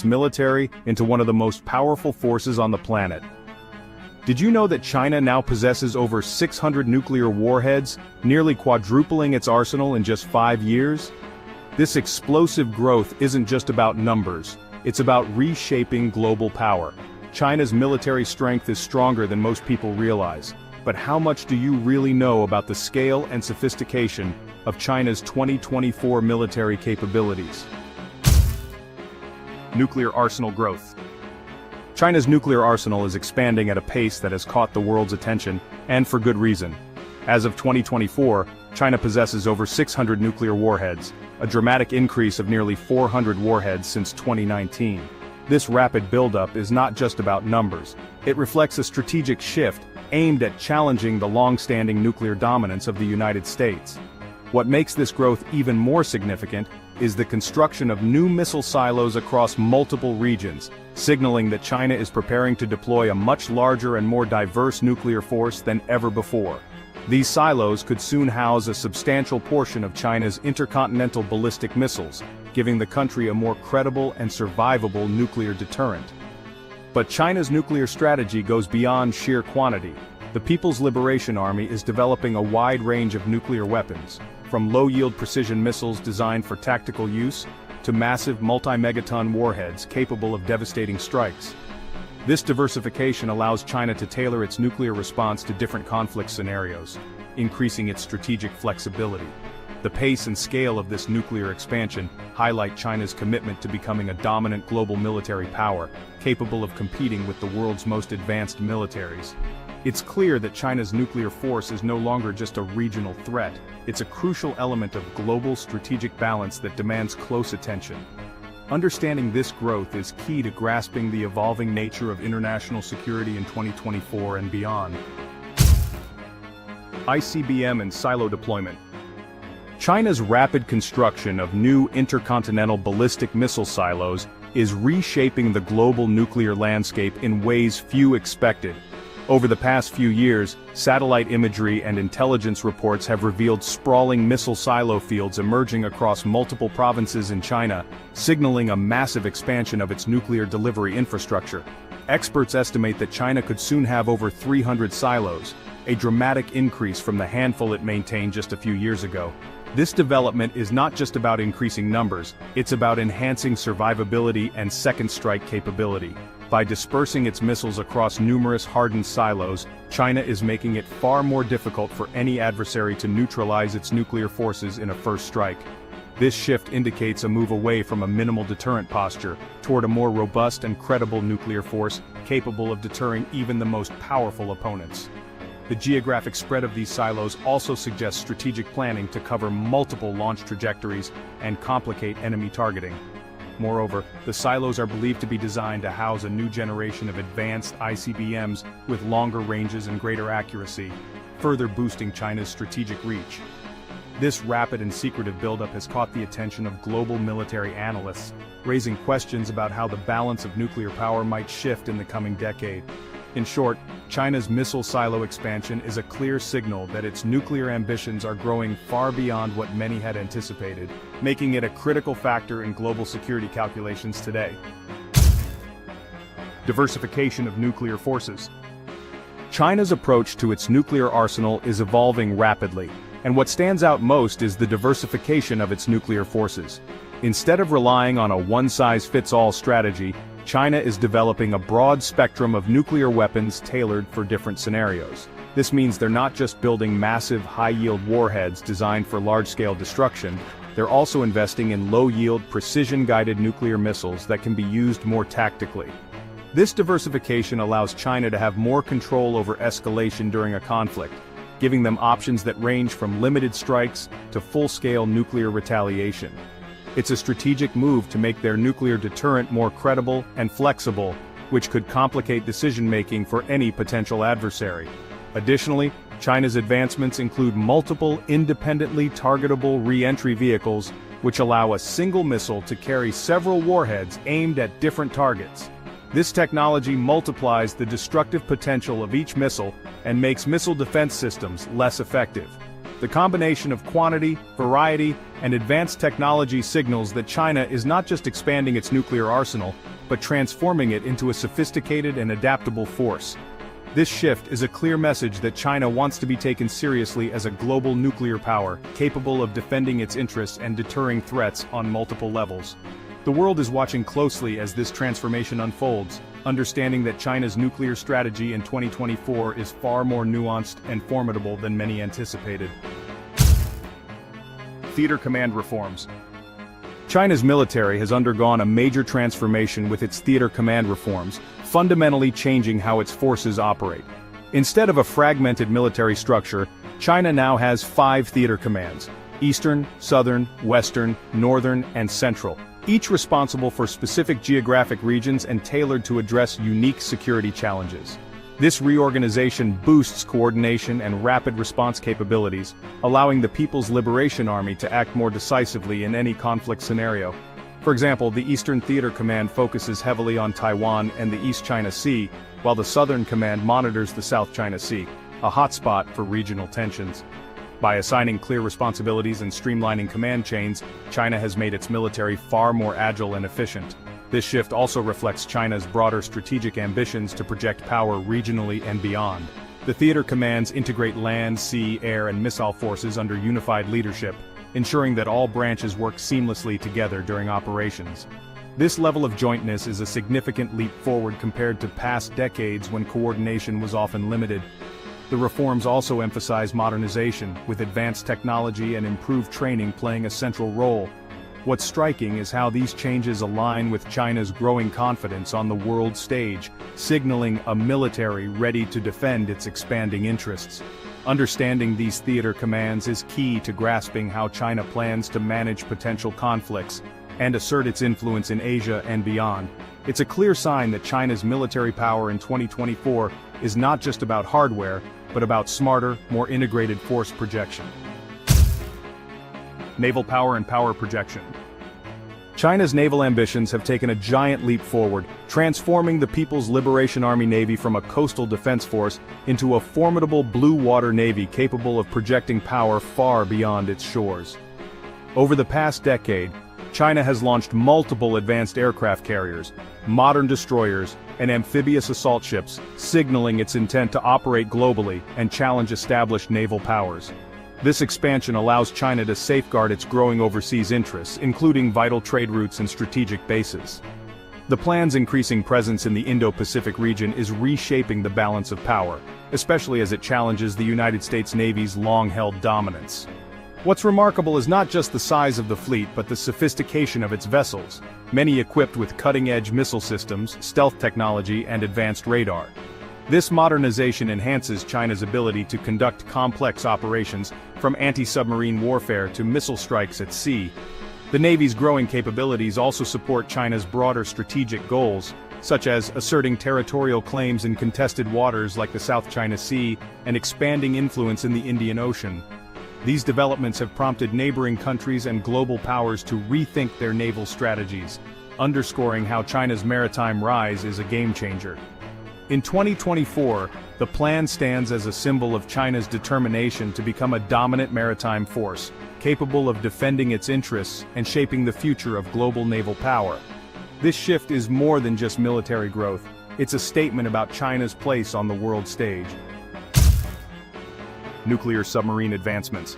its military into one of the most powerful forces on the planet. Did you know that China now possesses over 600 nuclear warheads, nearly quadrupling its arsenal in just 5 years? This explosive growth isn't just about numbers, it's about reshaping global power. China's military strength is stronger than most people realize. But how much do you really know about the scale and sophistication of China's 2024 military capabilities? Nuclear arsenal growth. China's nuclear arsenal is expanding at a pace that has caught the world's attention, and for good reason. As of 2024, China possesses over 600 nuclear warheads, a dramatic increase of nearly 400 warheads since 2019. This rapid buildup is not just about numbers, it reflects a strategic shift aimed at challenging the long-standing nuclear dominance of the United States. What makes this growth even more significant is the construction of new missile silos across multiple regions, signaling that China is preparing to deploy a much larger and more diverse nuclear force than ever before. These silos could soon house a substantial portion of China's intercontinental ballistic missiles, giving the country a more credible and survivable nuclear deterrent. But China's nuclear strategy goes beyond sheer quantity. The People's Liberation Army is developing a wide range of nuclear weapons, from low-yield precision missiles designed for tactical use, to massive multi-megaton warheads capable of devastating strikes. This diversification allows China to tailor its nuclear response to different conflict scenarios, increasing its strategic flexibility. The pace and scale of this nuclear expansion highlight China's commitment to becoming a dominant global military power, capable of competing with the world's most advanced militaries. It's clear that China's nuclear force is no longer just a regional threat, it's a crucial element of global strategic balance that demands close attention. Understanding this growth is key to grasping the evolving nature of international security in 2024 and beyond. ICBM and silo deployment. China's rapid construction of new intercontinental ballistic missile silos is reshaping the global nuclear landscape in ways few expected. Over the past few years, satellite imagery and intelligence reports have revealed sprawling missile silo fields emerging across multiple provinces in China, signaling a massive expansion of its nuclear delivery infrastructure. Experts estimate that China could soon have over 300 silos, a dramatic increase from the handful it maintained just a few years ago. This development is not just about increasing numbers, it's about enhancing survivability and second strike capability. By dispersing its missiles across numerous hardened silos, China is making it far more difficult for any adversary to neutralize its nuclear forces in a first strike. This shift indicates a move away from a minimal deterrent posture, toward a more robust and credible nuclear force, capable of deterring even the most powerful opponents. The geographic spread of these silos also suggests strategic planning to cover multiple launch trajectories and complicate enemy targeting. Moreover, the silos are believed to be designed to house a new generation of advanced ICBMs with longer ranges and greater accuracy, further boosting China's strategic reach. This rapid and secretive buildup has caught the attention of global military analysts, raising questions about how the balance of nuclear power might shift in the coming decade. In short, China's missile silo expansion is a clear signal that its nuclear ambitions are growing far beyond what many had anticipated, making it a critical factor in global security calculations today. Diversification of nuclear forces. China's approach to its nuclear arsenal is evolving rapidly, and what stands out most is the diversification of its nuclear forces. Instead of relying on a one-size-fits-all strategy, China is developing a broad spectrum of nuclear weapons tailored for different scenarios. This means they're not just building massive, high-yield warheads designed for large-scale destruction, they're also investing in low-yield, precision-guided nuclear missiles that can be used more tactically. This diversification allows China to have more control over escalation during a conflict, giving them options that range from limited strikes to full-scale nuclear retaliation. It's a strategic move to make their nuclear deterrent more credible and flexible, which could complicate decision-making for any potential adversary. Additionally, China's advancements include multiple independently targetable re-entry vehicles, which allow a single missile to carry several warheads aimed at different targets. This technology multiplies the destructive potential of each missile and makes missile defense systems less effective. The combination of quantity, variety, and advanced technology signals that China is not just expanding its nuclear arsenal, but transforming it into a sophisticated and adaptable force. This shift is a clear message that China wants to be taken seriously as a global nuclear power, capable of defending its interests and deterring threats on multiple levels. The world is watching closely as this transformation unfolds, understanding that China's nuclear strategy in 2024 is far more nuanced and formidable than many anticipated. Theater command reforms. China's military has undergone a major transformation with its theater command reforms, fundamentally changing how its forces operate. Instead of a fragmented military structure, China now has 5 theater commands: Eastern, Southern, Western, Northern, and Central, each responsible for specific geographic regions and tailored to address unique security challenges. This reorganization boosts coordination and rapid response capabilities, allowing the People's Liberation Army to act more decisively in any conflict scenario. For example, the Eastern Theater Command focuses heavily on Taiwan and the East China Sea, while the Southern Command monitors the South China Sea, a hotspot for regional tensions. By assigning clear responsibilities and streamlining command chains, China has made its military far more agile and efficient. This shift also reflects China's broader strategic ambitions to project power regionally and beyond. The theater commands integrate land, sea, air, and missile forces under unified leadership, ensuring that all branches work seamlessly together during operations. This level of jointness is a significant leap forward compared to past decades when coordination was often limited. The reforms also emphasize modernization, with advanced technology and improved training playing a central role. What's striking is how these changes align with China's growing confidence on the world stage, signaling a military ready to defend its expanding interests. Understanding these theater commands is key to grasping how China plans to manage potential conflicts and assert its influence in Asia and beyond. It's a clear sign that China's military power in 2024 is not just about hardware, but about smarter, more integrated force projection. Naval power and power projection. China's naval ambitions have taken a giant leap forward, transforming the People's Liberation Army Navy from a coastal defense force into a formidable blue water navy capable of projecting power far beyond its shores. Over the past decade, China has launched multiple advanced aircraft carriers, modern destroyers, and amphibious assault ships, signaling its intent to operate globally and challenge established naval powers. This expansion allows China to safeguard its growing overseas interests, including vital trade routes and strategic bases. The plan's increasing presence in the Indo-Pacific region is reshaping the balance of power, especially as it challenges the United States Navy's long-held dominance. What's remarkable is not just the size of the fleet but the sophistication of its vessels, many equipped with cutting-edge missile systems, stealth technology, and advanced radar. This modernization enhances China's ability to conduct complex operations, from anti-submarine warfare to missile strikes at sea. The Navy's growing capabilities also support China's broader strategic goals, such as asserting territorial claims in contested waters like the South China Sea and expanding influence in the Indian Ocean. These developments have prompted neighboring countries and global powers to rethink their naval strategies, underscoring how China's maritime rise is a game-changer. In 2024, the plan stands as a symbol of China's determination to become a dominant maritime force, capable of defending its interests and shaping the future of global naval power. This shift is more than just military growth, it's a statement about China's place on the world stage. Nuclear submarine advancements.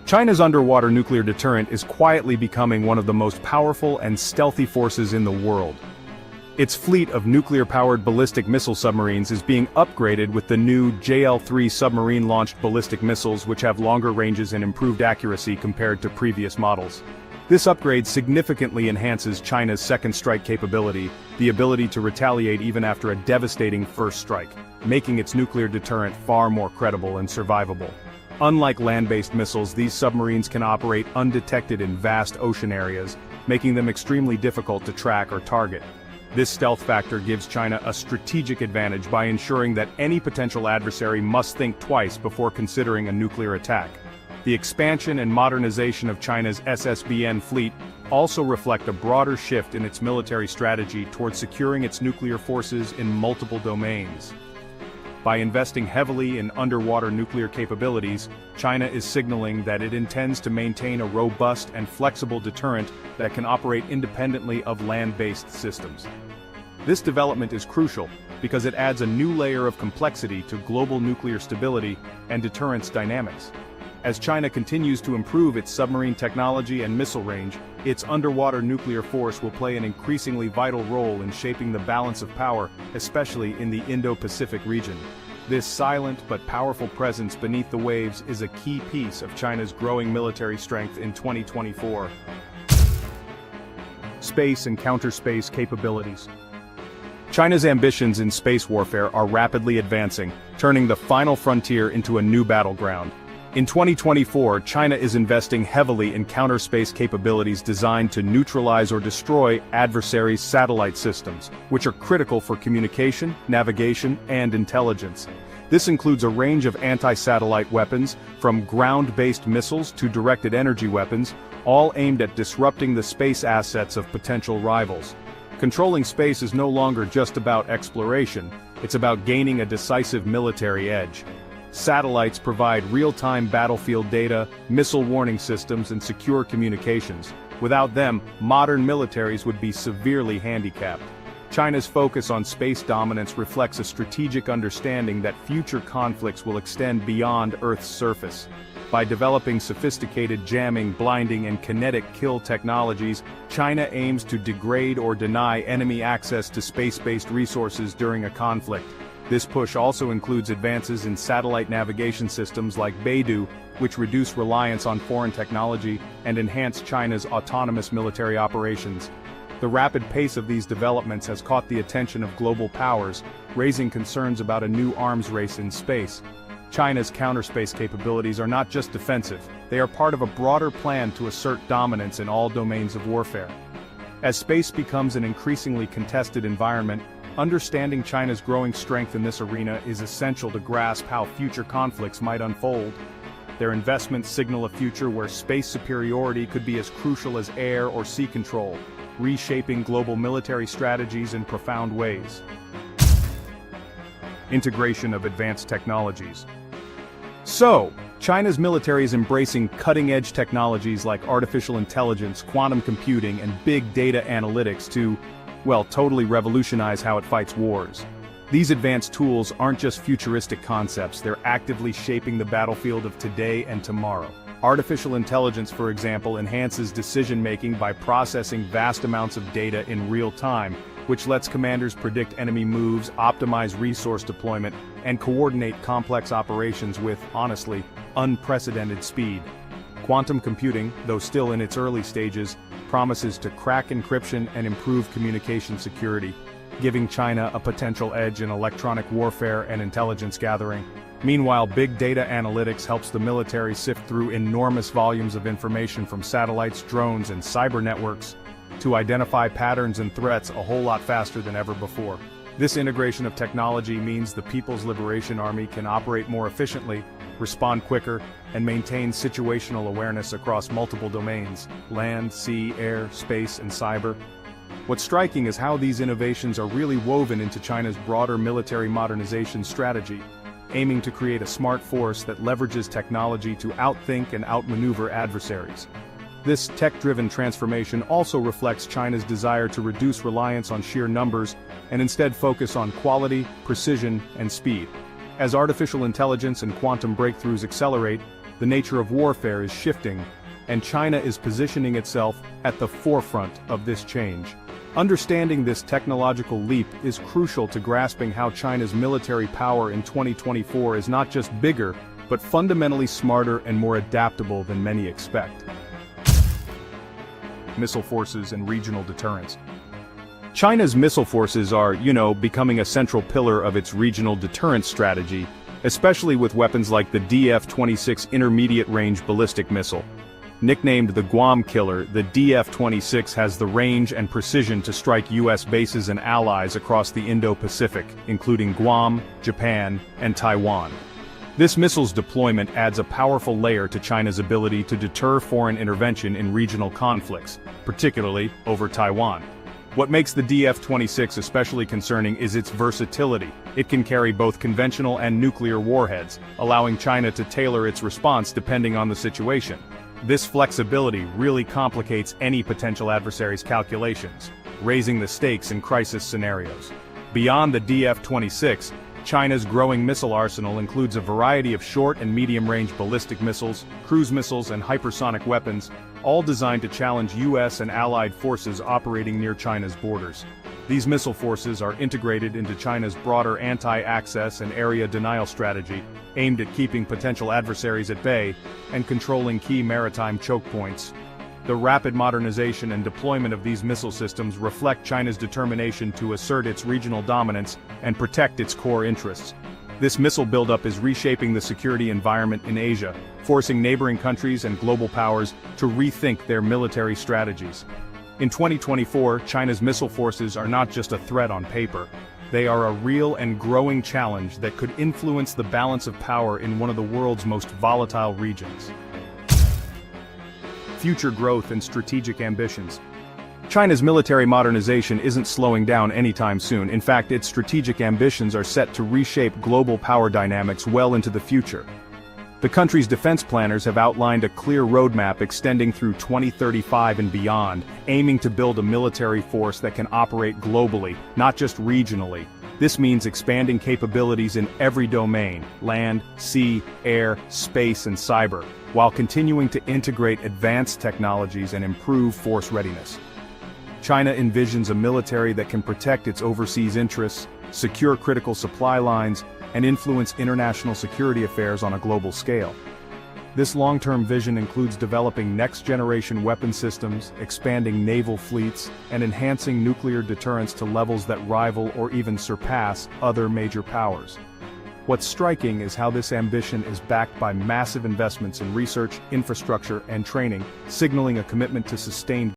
China's underwater nuclear deterrent is quietly becoming one of the most powerful and stealthy forces in the world. Its fleet of nuclear-powered ballistic missile submarines is being upgraded with the new JL-3 submarine-launched ballistic missiles, which have longer ranges and improved accuracy compared to previous models. This upgrade significantly enhances China's second strike capability, the ability to retaliate even after a devastating first strike, making its nuclear deterrent far more credible and survivable. Unlike land-based missiles, these submarines can operate undetected in vast ocean areas, making them extremely difficult to track or target. This stealth factor gives China a strategic advantage by ensuring that any potential adversary must think twice before considering a nuclear attack. The expansion and modernization of China's SSBN fleet also reflect a broader shift in its military strategy toward securing its nuclear forces in multiple domains. By investing heavily in underwater nuclear capabilities, China is signaling that it intends to maintain a robust and flexible deterrent that can operate independently of land-based systems. This development is crucial because it adds a new layer of complexity to global nuclear stability and deterrence dynamics. As China continues to improve its submarine technology and missile range, its underwater nuclear force will play an increasingly vital role in shaping the balance of power, especially in the Indo-Pacific region. This silent but powerful presence beneath the waves is a key piece of China's growing military strength in 2024. Space and counter-space capabilities. China's ambitions in space warfare are rapidly advancing, turning the final frontier into a new battleground. In 2024, China is investing heavily in counter-space capabilities designed to neutralize or destroy adversaries' satellite systems, which are critical for communication, navigation, and intelligence. This includes a range of anti-satellite weapons, from ground-based missiles to directed energy weapons, all aimed at disrupting the space assets of potential rivals. Controlling space is no longer just about exploration, it's about gaining a decisive military edge. Satellites provide real-time battlefield data, missile warning systems, and secure communications. Without them, modern militaries would be severely handicapped. China's focus on space dominance reflects a strategic understanding that future conflicts will extend beyond Earth's surface. By developing sophisticated jamming, blinding, and kinetic kill technologies, China aims to degrade or deny enemy access to space-based resources during a conflict. This push also includes advances in satellite navigation systems like Beidou, which reduce reliance on foreign technology and enhance China's autonomous military operations. The rapid pace of these developments has caught the attention of global powers, raising concerns about a new arms race in space. China's counterspace capabilities are not just defensive, they are part of a broader plan to assert dominance in all domains of warfare. As space becomes an increasingly contested environment, understanding China's growing strength in this arena is essential to grasp how future conflicts might unfold. Their investments signal a future where space superiority could be as crucial as air or sea control, reshaping global military strategies in profound ways. Integration of advanced technologies. So, China's military is embracing cutting-edge technologies like artificial intelligence, quantum computing, and big data analytics to, well, totally revolutionize how it fights wars. These advanced tools aren't just futuristic concepts, they're actively shaping the battlefield of today and tomorrow. Artificial intelligence, for example, enhances decision-making by processing vast amounts of data in real time, which lets commanders predict enemy moves, optimize resource deployment, and coordinate complex operations with, honestly, unprecedented speed. Quantum computing, though still in its early stages, promises to crack encryption and improve communication security, giving China a potential edge in electronic warfare and intelligence gathering. Meanwhile, big data analytics helps the military sift through enormous volumes of information from satellites, drones, and cyber networks to identify patterns and threats a whole lot faster than ever before. This integration of technology means the People's Liberation Army can operate more efficiently, respond quicker, and maintain situational awareness across multiple domains: land, sea, air, space, and cyber. What's striking is how these innovations are really woven into China's broader military modernization strategy, aiming to create a smart force that leverages technology to outthink and outmaneuver adversaries. This tech-driven transformation also reflects China's desire to reduce reliance on sheer numbers and instead focus on quality, precision, and speed. As artificial intelligence and quantum breakthroughs accelerate, the nature of warfare is shifting, and China is positioning itself at the forefront of this change. Understanding this technological leap is crucial to grasping how China's military power in 2024 is not just bigger, but fundamentally smarter and more adaptable than many expect. Missile forces and regional deterrence. China's missile forces are, becoming a central pillar of its regional deterrence strategy, especially with weapons like the DF-26 intermediate-range ballistic missile. Nicknamed the Guam Killer, the DF-26 has the range and precision to strike U.S. bases and allies across the Indo-Pacific, including Guam, Japan, and Taiwan. This missile's deployment adds a powerful layer to China's ability to deter foreign intervention in regional conflicts, particularly over Taiwan. What makes the DF-26 especially concerning is its versatility. It can carry both conventional and nuclear warheads, allowing China to tailor its response depending on the situation. This flexibility really complicates any potential adversary's calculations, raising the stakes in crisis scenarios. Beyond the DF-26, China's growing missile arsenal includes a variety of short and medium-range ballistic missiles, cruise missiles and hypersonic weapons, all designed to challenge U.S. and allied forces operating near China's borders. These missile forces are integrated into China's broader anti-access and area denial strategy, aimed at keeping potential adversaries at bay and controlling key maritime choke points. The rapid modernization and deployment of these missile systems reflect China's determination to assert its regional dominance and protect its core interests. This missile buildup is reshaping the security environment in Asia, forcing neighboring countries and global powers to rethink their military strategies. In 2024, China's missile forces are not just a threat on paper. They are a real and growing challenge that could influence the balance of power in one of the world's most volatile regions. Future growth and strategic ambitions. China's military modernization isn't slowing down anytime soon. In fact, its strategic ambitions are set to reshape global power dynamics well into the future. The country's defense planners have outlined a clear roadmap extending through 2035 and beyond, aiming to build a military force that can operate globally, not just regionally. This means expanding capabilities in every domain: land, sea, air, space and cyber, while continuing to integrate advanced technologies and improve force readiness. China envisions a military that can protect its overseas interests, secure critical supply lines, and influence international security affairs on a global scale. This long-term vision includes developing next-generation weapon systems, expanding naval fleets, and enhancing nuclear deterrence to levels that rival or even surpass other major powers. What's striking is how this ambition is backed by massive investments in research, infrastructure, and training, signaling a commitment to sustained